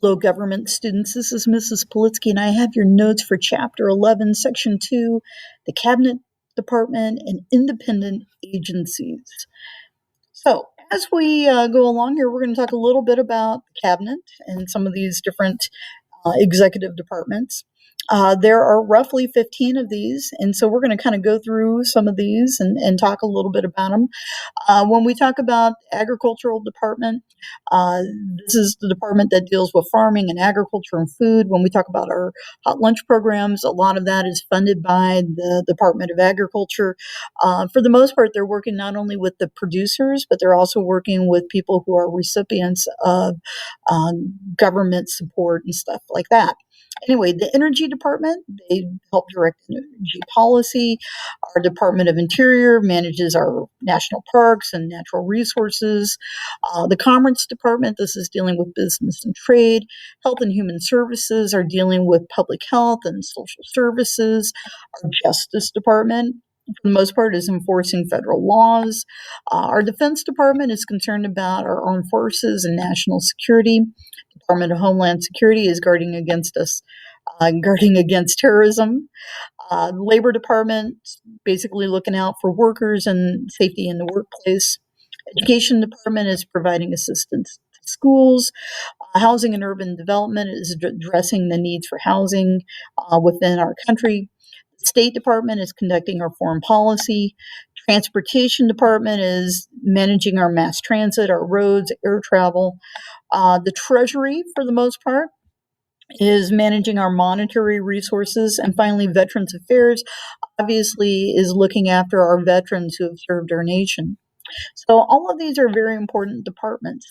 Hello, government students. This is Mrs. Politsky, and I have your notes for Chapter 11, Section 2, the Cabinet Department and Independent Agencies. So, as we go along here, we're going to talk a little bit about the Cabinet and some of these different executive departments. There are roughly 15 of these, and so we're going to kind of go through some of these and talk a little bit about them. When we talk about the agricultural department, uh, this is the department that deals with farming and agriculture and food. When we talk about our hot lunch programs, a lot of that is funded by the Department of Agriculture. For the most part, they're working not only with the producers, but they're also working with people who are recipients of government support and stuff like that. Anyway, the Energy Department, they help direct energy policy. Our Department of Interior manages our national parks and natural resources. The Commerce Department, this is dealing with business and trade. Health and Human Services are dealing with public health and social services. Our Justice Department, for the most part, is enforcing federal laws. Our Defense Department is concerned about our armed forces and national security. Department of Homeland Security is guarding against us, guarding against terrorism. Labor Department, basically looking out for workers and safety in the workplace. Education Department is providing assistance to schools. Housing and Urban Development is addressing the needs for housing within our country. The State Department is conducting our foreign policy. Transportation Department is managing our mass transit, our roads, air travel. The Treasury, for the most part, is managing our monetary resources. And finally, Veterans Affairs obviously is looking after our veterans who have served our nation. So all of these are very important departments.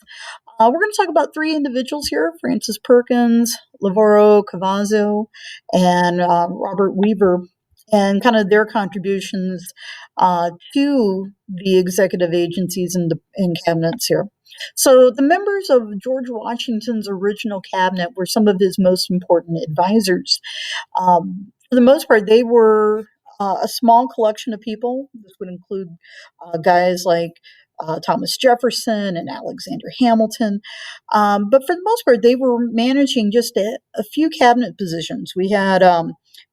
We're going to talk about three individuals here: Frances Perkins, Lavoro Cavazzo, and Robert Weaver, and kind of their contributions to the executive agencies and cabinets here. So the members of George Washington's original cabinet were some of his most important advisors. For the most part, they were a small collection of people. This would include guys like Thomas Jefferson and Alexander Hamilton. But for the most part, they were managing just a few cabinet positions. We had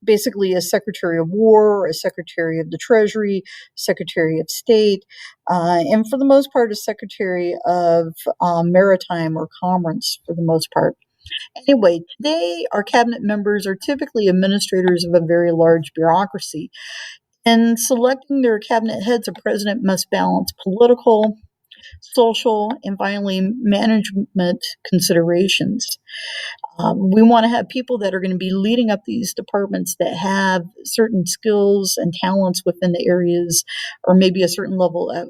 basically a Secretary of War, a Secretary of the Treasury, Secretary of State, and for the most part, a Secretary of Maritime or Commerce for the most part. Anyway, today our cabinet members are typically administrators of a very large bureaucracy. In selecting their cabinet heads, a president must balance political, social, and finally management considerations. We want to have people that are going to be leading up these departments that have certain skills and talents within the areas, or maybe a certain level of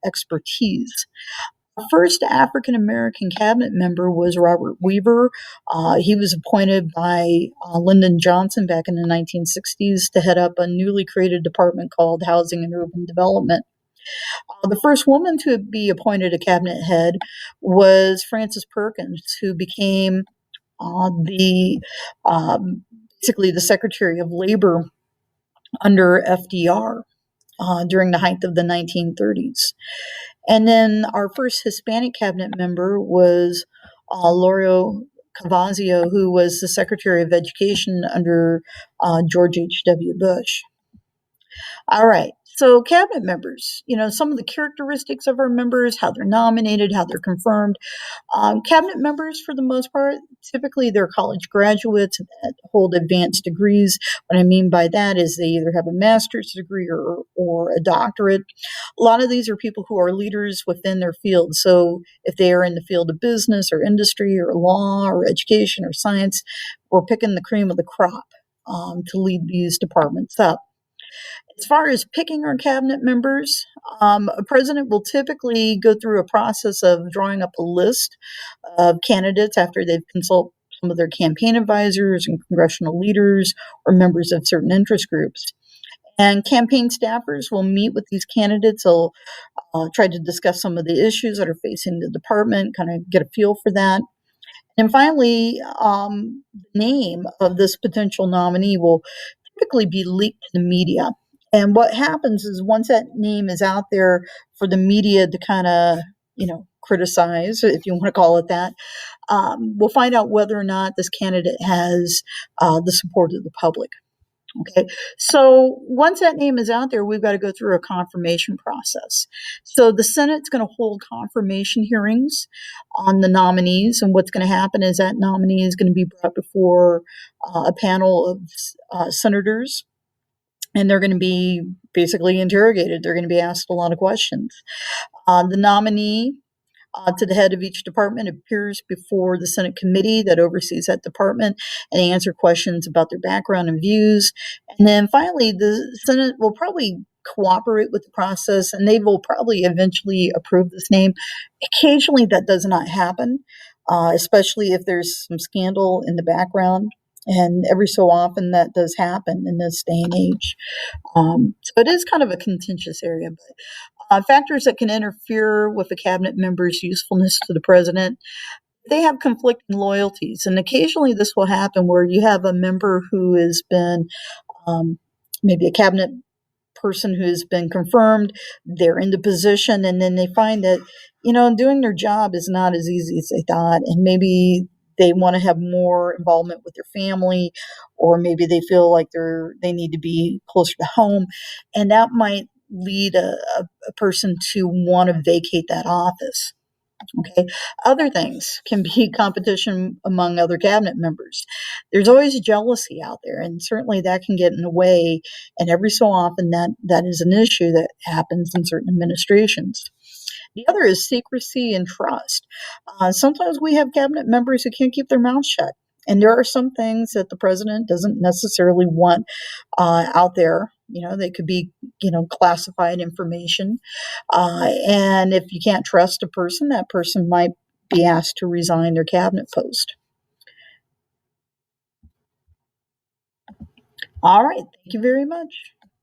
expertise. The first African American cabinet member was Robert Weaver. He was appointed by Lyndon Johnson back in the 1960s to head up a newly created department called Housing and Urban Development. The first woman to be appointed a cabinet head was Frances Perkins, who became the basically the Secretary of Labor under FDR during the height of the 1930s. And then our first Hispanic cabinet member was Lorio Cavazio, who was the Secretary of Education under George H.W. Bush. All right. So, cabinet members, some of the characteristics of our members, how they're nominated, how they're confirmed. Cabinet members, for the most part, typically they're college graduates that hold advanced degrees. What I mean by that is they either have a master's degree or a doctorate. A lot of these are people who are leaders within their field. So, if they are in the field of business or industry or law or education or science, we're picking the cream of the crop to lead these departments up. As far as picking our cabinet members, a president will typically go through a process of drawing up a list of candidates after they've consulted some of their campaign advisors and congressional leaders or members of certain interest groups. And campaign staffers will meet with these candidates. They'll try to discuss some of the issues that are facing the department, kind of get a feel for that. And finally, the name of this potential nominee will typically be leaked to the media. And what happens is once that name is out there for the media to kind of, criticize, if you want to call it that. We'll find out whether or not this candidate has the support of the public. Okay, so once that name is out there, we've got to go through a confirmation process. So the Senate's going to hold confirmation hearings on the nominees, and what's going to happen is that nominee is going to be brought before a panel of senators, and they're going to be basically interrogated. They're going to be asked a lot of questions. The nominee to the head of each department appears before the Senate committee that oversees that department and answer questions about their background and views. And then finally, the Senate will probably cooperate with the process and they will probably eventually approve this name. Occasionally, that does not happen, especially if there's some scandal in the background. And every so often that does happen in this day and age. So it is kind of a contentious area, but factors that can interfere with a cabinet member's usefulness to the president, they have conflicting loyalties. And occasionally this will happen where you have a member who has been maybe a cabinet person who has been confirmed, they're in the position, and then they find that, doing their job is not as easy as they thought. And maybe they want to have more involvement with their family, or maybe they feel like they need to be closer to home. And that might lead a person to want to vacate that office. Okay. Other things can be competition among other cabinet members. There's always jealousy out there, and certainly that can get in the way. And every so often, that is an issue that happens in certain administrations. The other is secrecy and trust. Sometimes we have cabinet members who can't keep their mouths shut. And there are some things that the president doesn't necessarily want out there. They could be, classified information. And if you can't trust a person, that person might be asked to resign their cabinet post. All right. Thank you very much.